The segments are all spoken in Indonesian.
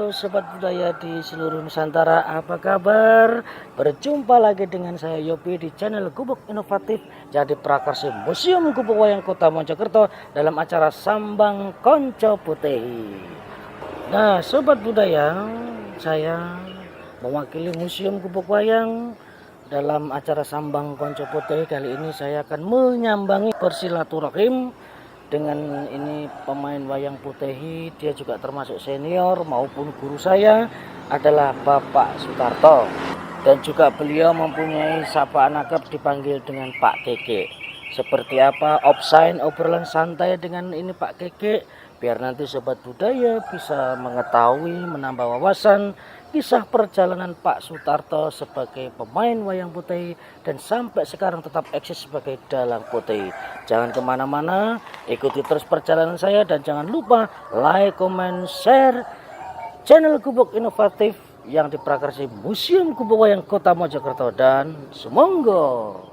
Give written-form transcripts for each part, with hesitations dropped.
Halo Sobat Budaya di seluruh Nusantara, apa kabar? Berjumpa lagi dengan saya Yopi di channel Gubuk Inovatif, jadi prakarsa Museum Gubuk Wayang Kota Mojokerto dalam acara Sambang Konco Putih. Nah Sobat Budaya, saya mewakili Museum Gubuk Wayang dalam acara Sambang Konco Putih. Kali ini saya akan menyambangi bersilaturahim dengan ini pemain wayang putih. Dia juga termasuk senior maupun guru saya adalah Bapak Sutarto, dan juga beliau mempunyai sapaan akrab dipanggil dengan Pak Keke. Seperti apa obrolan santai dengan ini Pak Keke, biar nanti Sobat Budaya bisa mengetahui, menambah wawasan kisah perjalanan Pak Sutarto sebagai pemain wayang putih dan sampai sekarang tetap eksis sebagai dalang putih. Jangan kemana-mana, ikuti terus perjalanan saya dan jangan lupa like, comment, share channel Gubuk Inovatif yang diprakarsa Museum Gubuk Wayang Kota Mojokerto, dan semoga.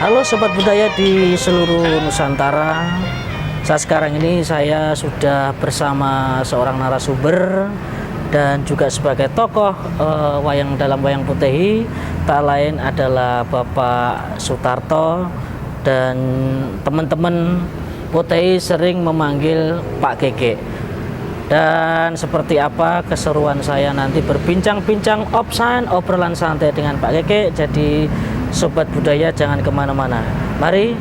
Halo Sobat Budaya di seluruh Nusantara. Saat sekarang ini saya sudah bersama seorang narasumber dan juga sebagai tokoh wayang dalam wayang putih. Tak lain adalah Bapak Sutarto, dan teman-teman putih sering memanggil Pak Keke. Dan seperti apa keseruan saya nanti berbincang-bincang obrolan santai dengan Pak Keke. Jadi Sobat Budaya jangan kemana-mana. Mari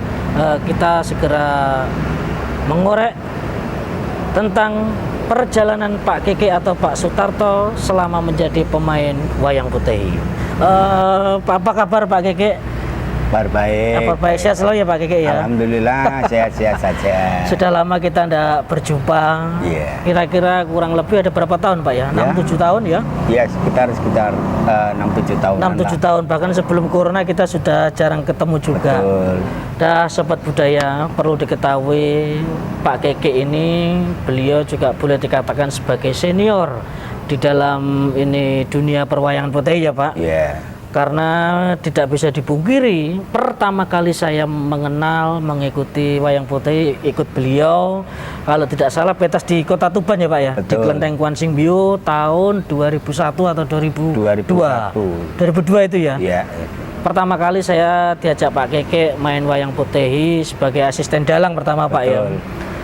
kita segera mengorek tentang perjalanan Pak Keke atau Pak Sutarto selama menjadi pemain wayang putih. Apa kabar Pak Keke? Kabar baik. Kabar baik, sehat selalu ya Pak Keke ya? Alhamdulillah sehat-sehat saja. Sudah lama kita tidak berjumpa. Iya. Kira-kira kurang lebih ada berapa tahun Pak ya? 6-7 tahun ya? Iya, sekitar 6-7 tahun. 6-7 tahun, bahkan sebelum corona kita sudah jarang ketemu juga. Betul. Dah Sobat Budaya, perlu diketahui Pak Keke ini beliau juga boleh dikatakan sebagai senior di dalam ini dunia perwayangan putih ya Pak. Iya. Karena tidak bisa dipungkiri, pertama kali saya mengikuti wayang putih ikut beliau, kalau tidak salah pentas di Kota Tuban ya Pak ya. Betul. Di Kelenteng Kuansing Bio tahun 2001 atau 2002. 2002 itu ya. Iya. Pertama kali saya diajak Pak Keke main wayang putih sebagai asisten dalang pertama. Betul. Pak ya.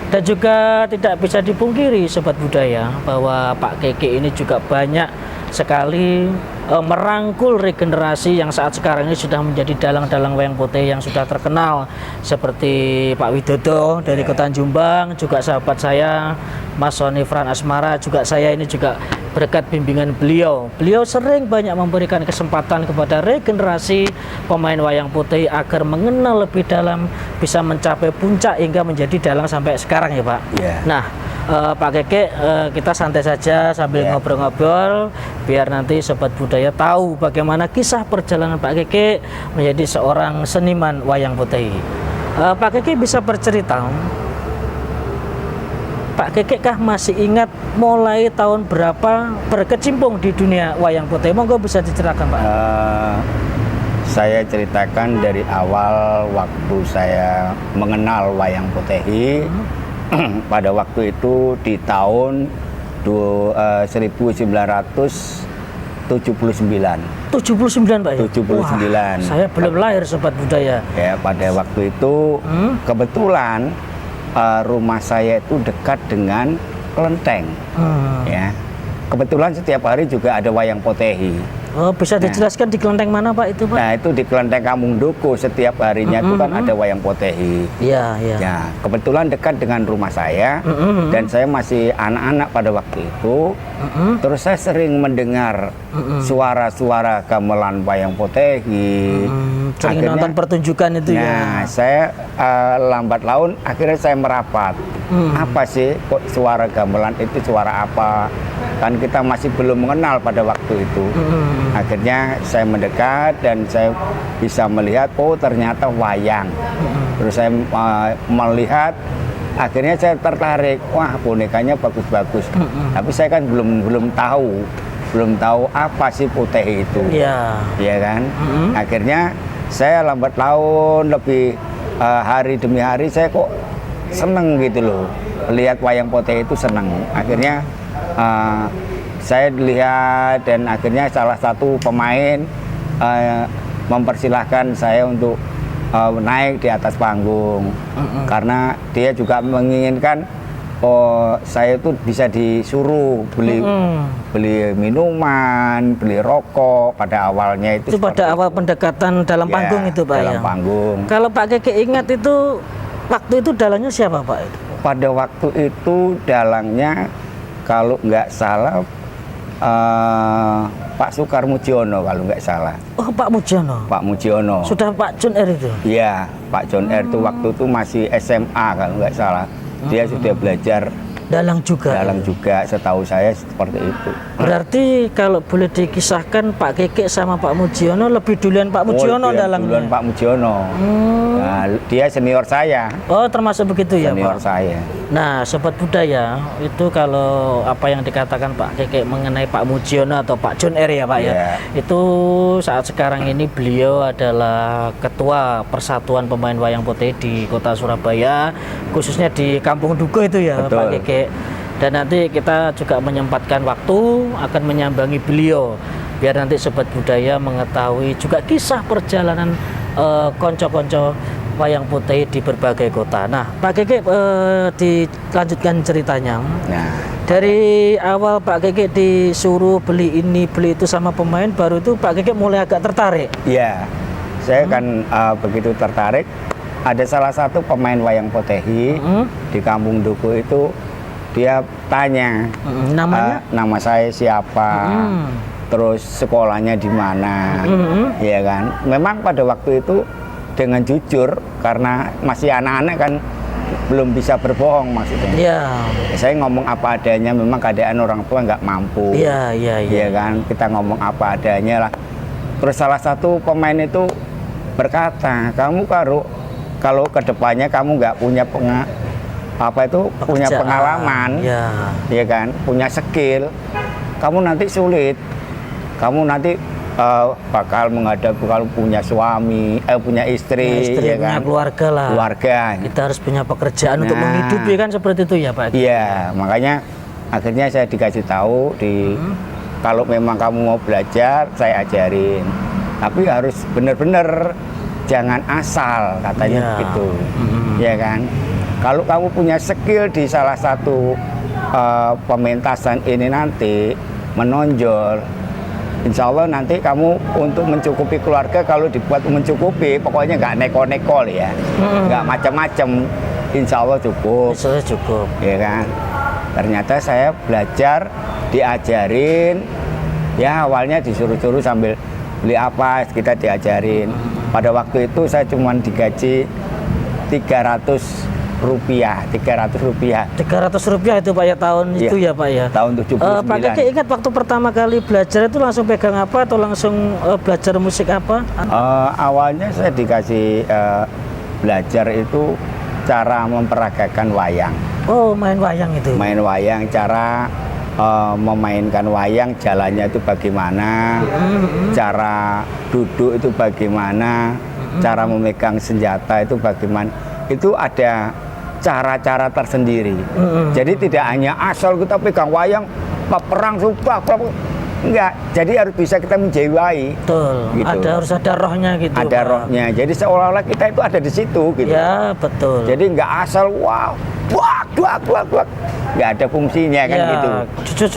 Dan juga tidak bisa dipungkiri Sobat Budaya bahwa Pak Keke ini juga banyak sekali merangkul regenerasi yang saat sekarang ini sudah menjadi dalang-dalang wayang putih yang sudah terkenal, seperti Pak Widodo dari Kota Jombang, juga sahabat saya Mas Sony Fran Asmara, juga saya ini juga berkat bimbingan beliau. Beliau sering banyak memberikan kesempatan kepada regenerasi pemain wayang putih agar mengenal lebih dalam, bisa mencapai puncak hingga menjadi dalang sampai sekarang ya Pak. Yeah. Nah Pak Keke, kita santai saja sambil ngobrol-ngobrol biar nanti Sobat Budaya tahu bagaimana kisah perjalanan Pak Keke menjadi seorang seniman wayang putih. Pak Keke bisa bercerita, Pak Keke kah masih ingat mulai tahun berapa berkecimpung di dunia wayang putih? Monggo bisa diceritakan Pak. Saya ceritakan dari awal waktu saya mengenal wayang putih. Pada waktu itu di tahun 1979. 79 Pak ya? 79. Wah, saya belum lahir Sobat Budaya. Ya, pada waktu itu kebetulan rumah saya itu dekat dengan kelenteng. Ya. Kebetulan setiap hari juga ada wayang potehi. Oh, bisa dijelaskan di kelenteng mana Pak itu Pak? Nah itu di kelenteng Kampung Duku setiap harinya itu kan ada wayang potehi. Iya, iya. Ya kebetulan dekat dengan rumah saya dan saya masih anak-anak pada waktu itu. Terus saya sering mendengar suara-suara gamelan wayang potehi. Sering nonton pertunjukan itu ya. Nah saya lambat laun akhirnya saya merapat. Apa sih kok suara gamelan itu suara apa? Kan kita masih belum mengenal pada waktu itu. Akhirnya saya mendekat dan saya bisa melihat oh ternyata wayang. Terus saya melihat, akhirnya saya tertarik, wah bonekanya bagus-bagus. Tapi saya kan belum tahu apa sih potehi itu. Iya. Iya kan? Akhirnya saya lambat laun lebih hari demi hari saya kok seneng gitu loh. Lihat wayang potehi itu seneng. Akhirnya saya lihat dan akhirnya salah satu pemain mempersilahkan saya untuk naik di atas panggung karena dia juga menginginkan saya itu bisa disuruh beli minuman, beli rokok pada awalnya itu pada awal pendekatan dalam panggung itu Pak dalam ya. panggung. Kalau Pak Keke ingat itu waktu itu dalangnya siapa Pak? Pada waktu itu dalangnya kalau nggak salah Pak Sukar Mujiono kalau nggak salah. Oh Pak Mujiono. Pak Mujiono. Sudah Pak John R itu? Iya, Pak John R itu waktu itu masih SMA kalau nggak salah. Dia sudah belajar dalang juga. Dalang juga, setahu saya seperti itu. Berarti kalau boleh dikisahkan Pak Keke sama Pak Mujiono lebih duluan Pak Mujiono dalangnya. Duluan Pak Mujiono. Nah, dia senior saya. Oh, termasuk begitu ya, senior Pak? saya. Nah, sobat budaya, itu kalau apa yang dikatakan Pak Keke mengenai Pak Mujiono atau Pak John R ya, Pak ya. Itu saat sekarang ini beliau adalah ketua Persatuan Pemain Wayang Potehi di Kota Surabaya, khususnya di Kampung Duku itu ya, Betul. Pak Keke. Dan nanti kita juga menyempatkan waktu akan menyambangi beliau biar nanti sobat budaya mengetahui juga kisah perjalanan konco-konco wayang potehi di berbagai kota. Nah, Pak Keke dilanjutkan ceritanya. Nah, dari awal Pak Keke disuruh beli ini beli itu sama pemain, baru itu Pak Keke mulai agak tertarik. iya, saya kan begitu tertarik. Ada salah satu pemain wayang potehi di Kampung Duku itu. Dia tanya, namanya? Nama saya siapa, terus sekolahnya di mana, ya kan? Memang pada waktu itu dengan jujur karena masih anak-anak kan belum bisa berbohong maksudnya. Iya. Saya ngomong apa adanya, memang keadaan orang tua nggak mampu. Iya. Ya kan, kita ngomong apa adanya lah. Terus salah satu pemain itu berkata, kamu kalau kedepannya kamu nggak punya punya pengalaman, ya kan, punya skill, kamu nanti sulit, kamu nanti bakal menghadapi kalau punya suami, punya istri, ya kan, punya keluarga. Kita harus punya pekerjaan untuk menghidupi kan seperti itu ya Pak. Iya, makanya akhirnya saya dikasih tahu kalau memang kamu mau belajar, saya ajarin, tapi harus benar-benar jangan asal katanya gitu, ya kan. Kalau kamu punya skill di salah satu pementasan ini nanti menonjol, insya Allah nanti kamu untuk mencukupi keluarga, kalau dibuat mencukupi, pokoknya nggak neko-neko ya, nggak macam-macam, insya Allah cukup. Insya Allah cukup. Ya kan. Ternyata saya belajar, diajarin, ya awalnya disuruh-suruh sambil beli apa kita diajarin. Pada waktu itu saya cuma digaji 300 rupiah. 300 rupiah itu Pak ya tahun itu ya Pak ya. Tahun 79. Pak Keke ingat waktu pertama kali belajar itu langsung pegang apa atau langsung belajar musik apa? Awalnya saya dikasih belajar itu cara memperagakan wayang. Oh, main wayang itu. Main wayang, cara memainkan wayang, jalannya itu bagaimana, cara duduk itu bagaimana, cara memegang senjata itu bagaimana. Itu ada cara-cara tersendiri. Jadi tidak hanya asal kita pegang wayang, perang sumpah, Enggak, jadi harus bisa kita menjiwai. Betul. Gitu. Harus ada rohnya gitu. Ada Pak. rohnya. Jadi seolah-olah kita itu ada di situ gitu. Ya, betul. Jadi nggak asal wow, buak. Nggak ada fungsinya kan ya, gitu.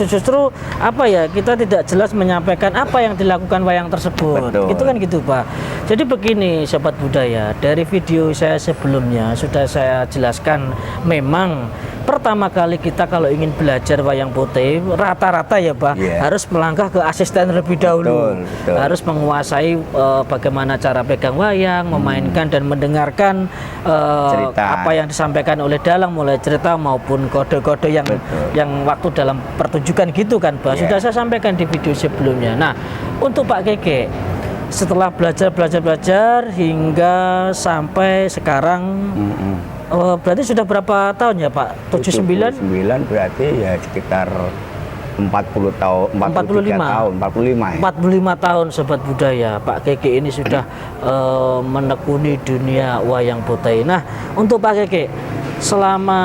Justru apa ya, kita tidak jelas menyampaikan apa yang dilakukan wayang tersebut. Betul. Itu kan gitu Pak. Jadi begini sobat budaya, dari video saya sebelumnya sudah saya jelaskan, memang pertama kali kita kalau ingin belajar wayang putih rata-rata ya Pak, harus melangkah ke asisten terlebih dahulu. Betul. Harus menguasai bagaimana cara pegang wayang, memainkan dan mendengarkan apa yang disampaikan oleh dalang, mulai cerita maupun kode-kode yang waktu dalam pertunjukan gitu kan Pak. Sudah saya sampaikan di video sebelumnya. Nah, untuk Pak Keke, setelah belajar hingga sampai sekarang, berarti sudah berapa tahun ya Pak? 79? 79 berarti ya sekitar 40 tahun, 45 tahun, 45 ya. 45 tahun sobat budaya. Pak Keke ini sudah menekuni dunia wayang putih. Nah, untuk Pak Keke, selama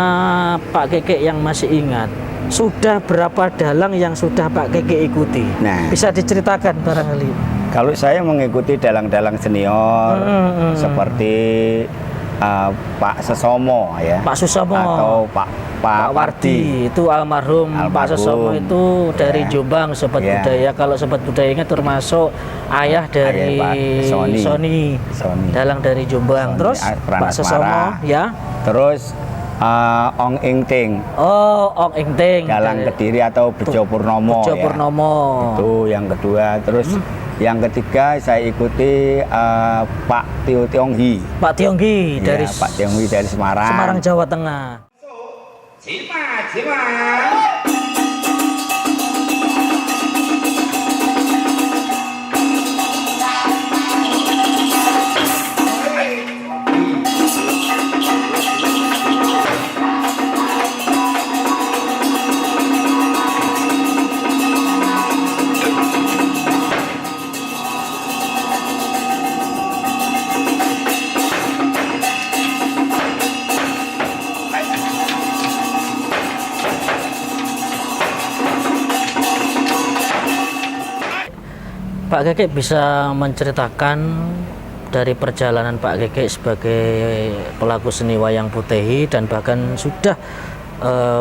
Pak Keke yang masih ingat, sudah berapa dalang yang sudah Pak Keke ikuti? Nah, bisa diceritakan barangkali. Kalau saya mengikuti dalang-dalang senior seperti Pak Sesomo ya, Pak Susomo atau Pak Wardi. Itu almarhum Pak Sesomo itu dari Jombang sobat budaya. Kalau sobat budaya ingat termasuk ayah dari Sony, dalang dari Jombang. Terus Pak Sesomo ya. Terus Ong Ing Ting. Oh, Ong Ing Ting. Dalang Kediri atau Bejo Purnomo. Bejo Purnomo. Itu yang kedua. Terus yang ketiga saya ikuti Pak Tio Tionghi. Pak Tionghi dari Pak Tionghi dari Semarang. Semarang, Jawa Tengah. Cima. Pak Keke bisa menceritakan dari perjalanan Pak Keke sebagai pelaku seni wayang putih dan bahkan sudah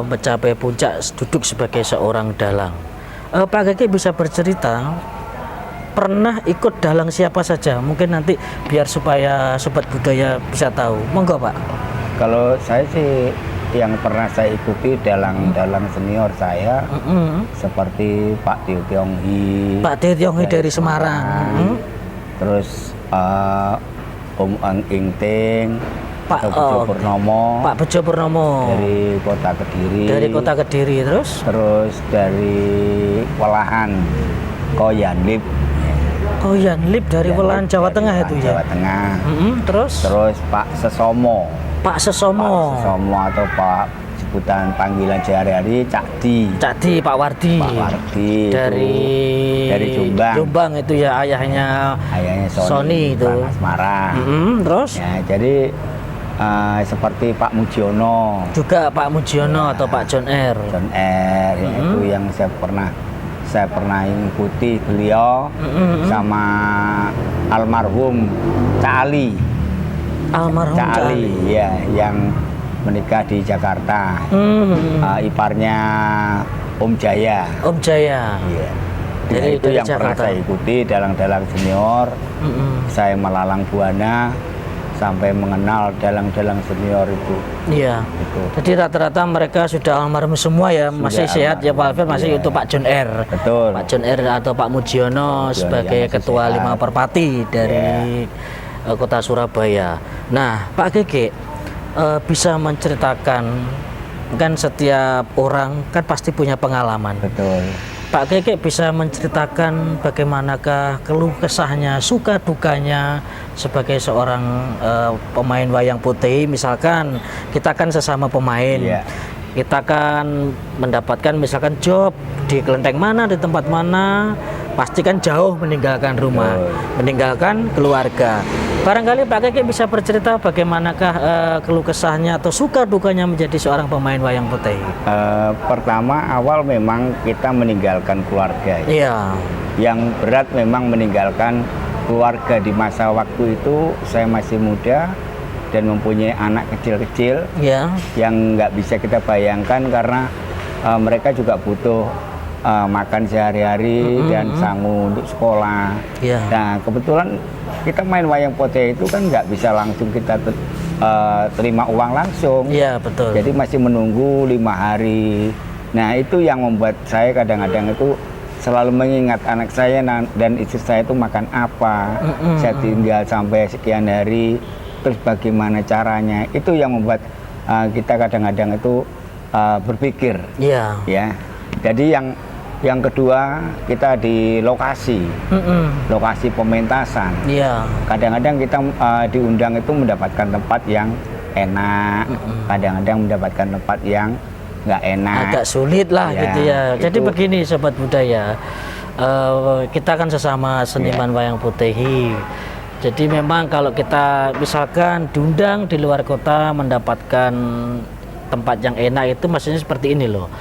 mencapai puncak duduk sebagai seorang dalang. Pak Keke bisa bercerita pernah ikut dalang siapa saja? Mungkin nanti biar supaya sobat budaya bisa tahu. Monggo Pak. Kalau saya sih yang pernah saya ikuti dalang-dalang senior saya seperti Pak Tio Tionghi. Pak Tio Tionghi dari Semarang. Terus Om Ong Ing Ting, Pak Bejo Purnomo. Pak Bejo Purnomo dari Kota Kediri. Dari Kota Kediri terus dari Welahan Koyanlip. Koyanlip dari Welahan Jawa Tengah itu ya. Jawa Tengah. Terus Pak Sesomo. Pak Sesomo atau Pak sebutan panggilan sehari-hari Cakdi. Pak Wardi. dari Jombang itu ya, ayahnya Sony itu. Semarang. Terus ya, jadi seperti Pak Mujiono. Juga Pak Mujiono atau Pak John R. Itu yang saya pernah ikuti beliau sama almarhum Cali. Cak Ali ya, yang menikah di Jakarta. Iparnya Om Jaya. Iya. Jadi itu yang Jakarta. Pernah saya ikuti dalang-dalang senior. Saya melalang buana sampai mengenal dalang-dalang senior itu. Iya. Jadi rata-rata mereka sudah almarhum semua ya, masih sehat ya Pak Alfred, masih untuk Pak John R. Betul. Pak John R atau Pak Mujiono sebagai ketua sehat. 5 Perpati dari Kota Surabaya. Nah, Pak Keke bisa menceritakan, kan setiap orang kan pasti punya pengalaman. Betul. Pak Keke bisa menceritakan bagaimanakah keluh kesahnya, suka dukanya sebagai seorang pemain wayang putih. Misalkan kita kan sesama pemain, kita kan mendapatkan misalkan job di kelenteng mana, di tempat mana, pastikan jauh meninggalkan rumah, meninggalkan keluarga. Barangkali Pak Keke bisa bercerita bagaimanakah keluh kesahnya atau suka dukanya menjadi seorang pemain wayang putih. Pertama awal memang kita meninggalkan keluarga. Iya. Yang berat memang meninggalkan keluarga di masa waktu itu. Saya masih muda dan mempunyai anak kecil-kecil yang nggak bisa kita bayangkan karena mereka juga butuh makan sehari-hari dan sangu untuk sekolah. Nah kebetulan kita main wayang putih itu kan nggak bisa langsung kita terima uang langsung. Iya betul. Jadi masih menunggu 5 hari. Nah itu yang membuat saya kadang-kadang itu selalu mengingat anak saya dan istri saya itu makan apa. Saya tinggal sampai sekian hari, terus bagaimana caranya. Itu yang membuat kita kadang-kadang itu berpikir. Ya. Jadi yang kedua kita di lokasi, lokasi pementasan. Kadang-kadang kita diundang itu mendapatkan tempat yang enak, kadang-kadang mendapatkan tempat yang nggak enak, agak sulit lah gitu ya. Jadi itu. begini sobat budaya, kita kan sesama seniman wayang putih. Jadi memang kalau kita misalkan diundang di luar kota mendapatkan tempat yang enak itu maksudnya seperti ini loh.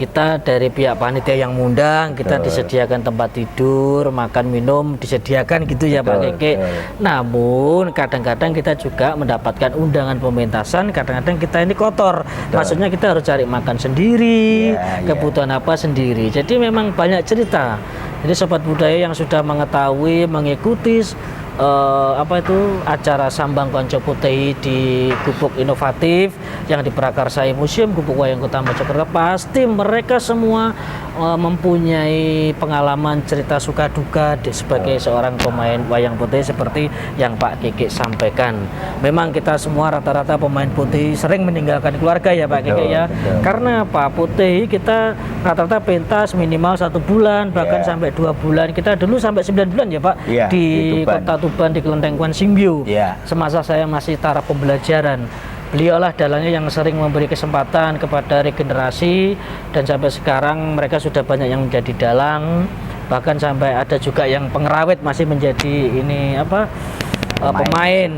Kita dari pihak panitia yang mengundang, kita disediakan tempat tidur, makan minum disediakan gitu ya Pak Keke. Namun kadang-kadang kita juga mendapatkan undangan pementasan, kadang-kadang kita ini kotor. Maksudnya kita harus cari makan sendiri, kebutuhan apa sendiri. Jadi memang banyak cerita. Jadi sobat budaya yang sudah mengetahui, mengikuti acara Sambang Konco Putih di Gubuk Inovatif yang diprakarsai Museum Gubuk Wayang Kota Mojokerto, pasti mereka semua mempunyai pengalaman cerita suka duka sebagai seorang pemain wayang putih seperti yang Pak Keke sampaikan. Memang kita semua rata-rata pemain putih sering meninggalkan keluarga ya Pak Keke ya. Karena Pak Putih kita rata-rata pentas minimal 1 bulan bahkan sampai 2 bulan. Kita dulu sampai 9 bulan ya Pak di Kota Tuban di Kelenteng Kwan Simbio. Semasa saya masih taraf pembelajaran. Beliaulah dalangnya yang sering memberi kesempatan kepada regenerasi dan sampai sekarang mereka sudah banyak yang menjadi dalang, bahkan sampai ada juga yang pengerawit masih menjadi pemain.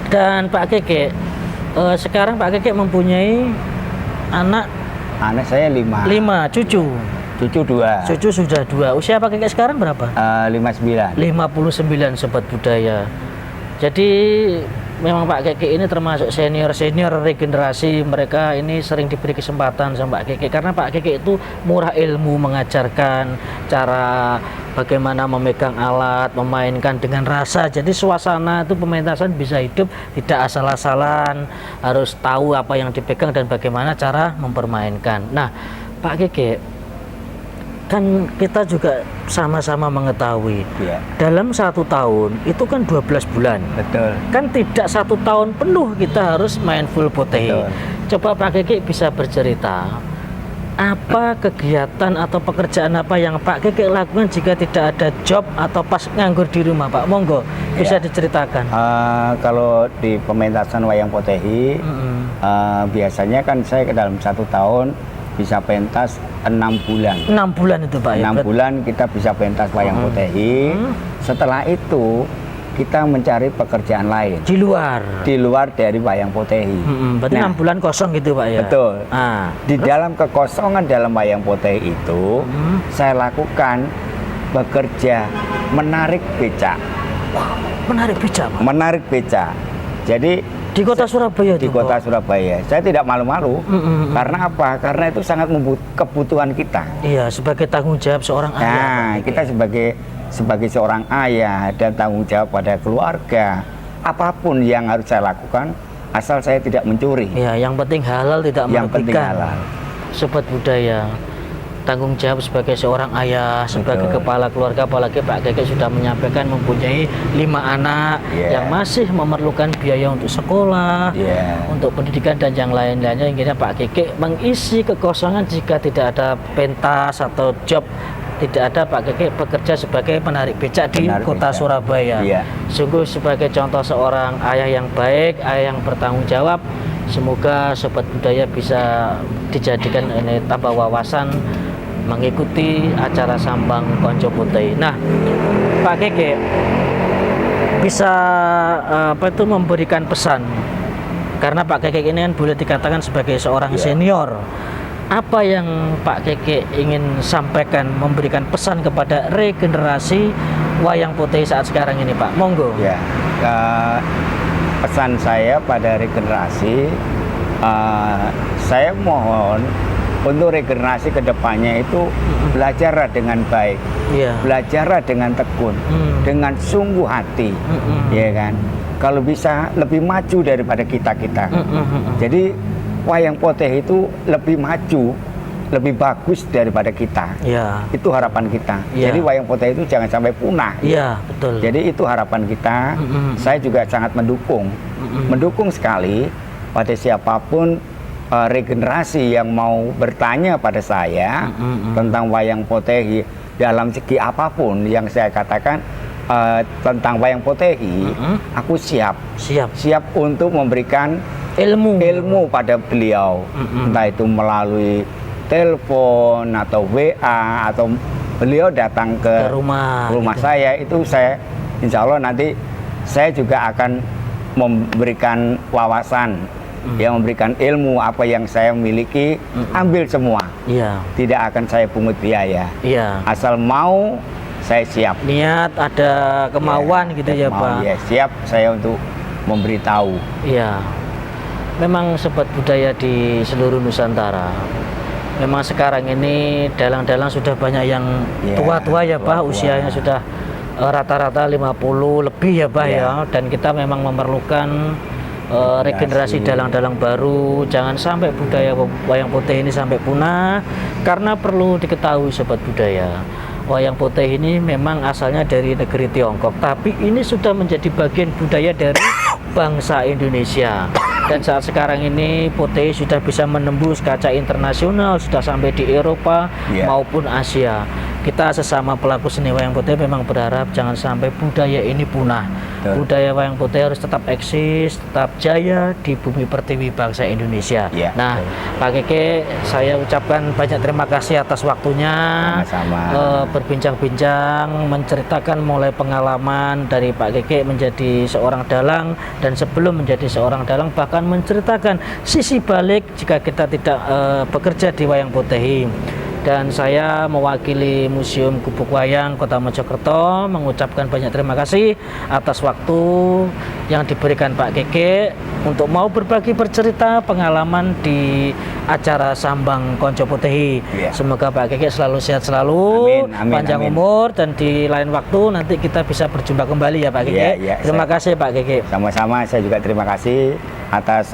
Dan Pak Keke sekarang Pak Keke mempunyai anak saya 5 cucu. Cucu 2. Cucu sudah 2. Usia Pak Keke sekarang berapa? 59 sobat budaya. Jadi memang Pak Keke ini termasuk senior regenerasi. Mereka ini sering diberi kesempatan sama Pak Keke karena Pak Keke itu murah ilmu, mengajarkan cara bagaimana memegang alat, memainkan dengan rasa. Jadi suasana itu pementasan bisa hidup, tidak asal-asalan, harus tahu apa yang dipegang dan bagaimana cara mempermainkan. Nah Pak Keke, kan kita juga sama-sama mengetahui dalam 1 tahun itu kan 12 bulan. Kan tidak 1 tahun penuh kita harus main full putih. Coba Pak Keke bisa bercerita apa kegiatan atau pekerjaan apa yang Pak Keke lakukan jika tidak ada job atau pas nganggur di rumah Pak. Monggo bisa diceritakan. Kalau di pementasan wayang putih biasanya kan saya dalam 1 tahun bisa pentas 6 bulan. 6 bulan itu Pak 6 bulan kita bisa pentas wayang putih. Setelah itu kita mencari pekerjaan lain di luar dari wayang putih. Berarti 6 bulan kosong gitu Pak ya. Betul. Di dalam kekosongan dalam wayang putih itu saya lakukan bekerja menarik becak. Menarik becak Pak? Menarik becak. Jadi di kota Surabaya. Di kota Surabaya. Saya tidak malu-malu. Karena apa? Karena itu sangat kebutuhan kita. Iya, sebagai tanggung jawab seorang ayah. Nah, kita sebagai seorang ayah dan tanggung jawab pada keluarga. Apapun yang harus saya lakukan, asal saya tidak mencuri. Iya, yang penting halal tidak merugikan. Yang penting halal. Sobat budaya, tanggung jawab sebagai seorang ayah, sebagai kepala keluarga, apalagi Pak Keke sudah menyampaikan mempunyai 5 anak yang masih memerlukan biaya untuk sekolah, untuk pendidikan dan yang lain-lainnya. Intinya Pak Keke mengisi kekosongan jika tidak ada pentas atau job, tidak ada, Pak Keke bekerja sebagai penarik becak di kota Surabaya. Sungguh sebagai contoh seorang ayah yang baik, ayah yang bertanggung jawab. Semoga sobat budaya bisa dijadikan ini tambah wawasan mengikuti acara sambang Konco Putih. Nah, Pak Keke bisa memberikan pesan, karena Pak Keke ini kan boleh dikatakan sebagai seorang senior. Apa yang Pak Keke ingin sampaikan, memberikan pesan kepada regenerasi wayang putih saat sekarang ini, Pak? Monggo. Ya, pesan saya pada regenerasi, saya mohon untuk regenerasi kedepannya itu belajarlah dengan baik, belajarlah dengan tekun, dengan sungguh hati, ya kan. Kalau bisa lebih maju daripada kita. Jadi wayang putih itu lebih maju, lebih bagus daripada kita. Itu harapan kita. Jadi wayang putih itu jangan sampai punah. Betul. Jadi itu harapan kita. Saya juga sangat mendukung sekali pada siapapun regenerasi yang mau bertanya pada saya tentang wayang putih dalam segi apapun yang saya katakan tentang wayang putih, aku siap untuk memberikan ilmu pada beliau, entah itu melalui telepon atau WA atau beliau datang ke rumah gitu. Saya, itu saya insya Allah nanti saya juga akan memberikan wawasan, memberikan ilmu apa yang saya miliki, ambil semua. Tidak akan saya pungut biaya. Asal mau, saya siap. Niat, ada kemauan gitu ya Pak. Siap saya untuk memberitahu. Memang sobat budaya di seluruh Nusantara, memang sekarang ini dalang-dalang sudah banyak yang tua-tua ya Pak, usianya sudah rata-rata 50 lebih ya Pak ya. Dan kita memang memerlukan regenerasi dalang-dalang baru. Jangan sampai budaya wayang putih ini sampai punah, karena perlu diketahui sobat budaya, wayang putih ini memang asalnya dari negeri Tiongkok, tapi ini sudah menjadi bagian budaya dari bangsa Indonesia. Dan saat sekarang ini putih sudah bisa menembus kaca internasional, sudah sampai di Eropa maupun Asia. Kita sesama pelaku seni wayang putih memang berharap jangan sampai budaya ini punah. Budaya wayang putih harus tetap eksis, tetap jaya di bumi pertiwi bangsa Indonesia. Nah, Pak Keke, saya ucapkan banyak terima kasih atas waktunya. Berbincang-bincang, menceritakan mulai pengalaman dari Pak Keke menjadi seorang dalang, dan sebelum menjadi seorang dalang bahkan menceritakan sisi balik jika kita tidak bekerja di wayang putih. Dan saya mewakili Museum Gubuk Wayang Kota Mojokerto mengucapkan banyak terima kasih atas waktu yang diberikan Pak Keke untuk mau berbagi bercerita pengalaman di acara sambang Konco Putih. Semoga Pak Keke selalu sehat selalu, panjang umur, dan di lain waktu nanti kita bisa berjumpa kembali ya Pak Keke. Terima kasih Pak Keke. Sama-sama, saya juga terima kasih atas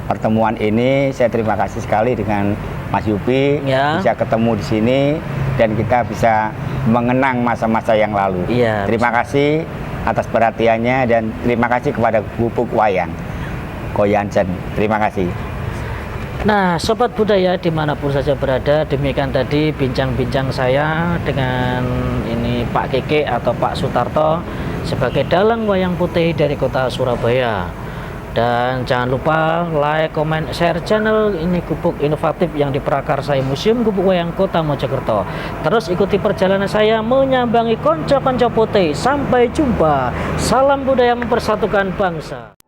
pertemuan ini. Saya terima kasih sekali dengan Mas Yupi, bisa ketemu di sini dan kita bisa mengenang masa-masa yang lalu. Terima kasih atas perhatiannya dan terima kasih kepada Gubuk Wayang Ko Jansen. Terima kasih. Nah, sobat budaya dimanapun saja berada, demikian tadi bincang-bincang saya dengan ini Pak Keke atau Pak Sutarto sebagai dalang wayang putih dari kota Surabaya. Dan jangan lupa like, comment, share channel ini Gubuk Inovatif yang diprakarsai Museum Gubuk Wayang Kota Mojokerto. Terus ikuti perjalanan saya menyambangi konco-konco putih. Sampai jumpa. Salam budaya mempersatukan bangsa.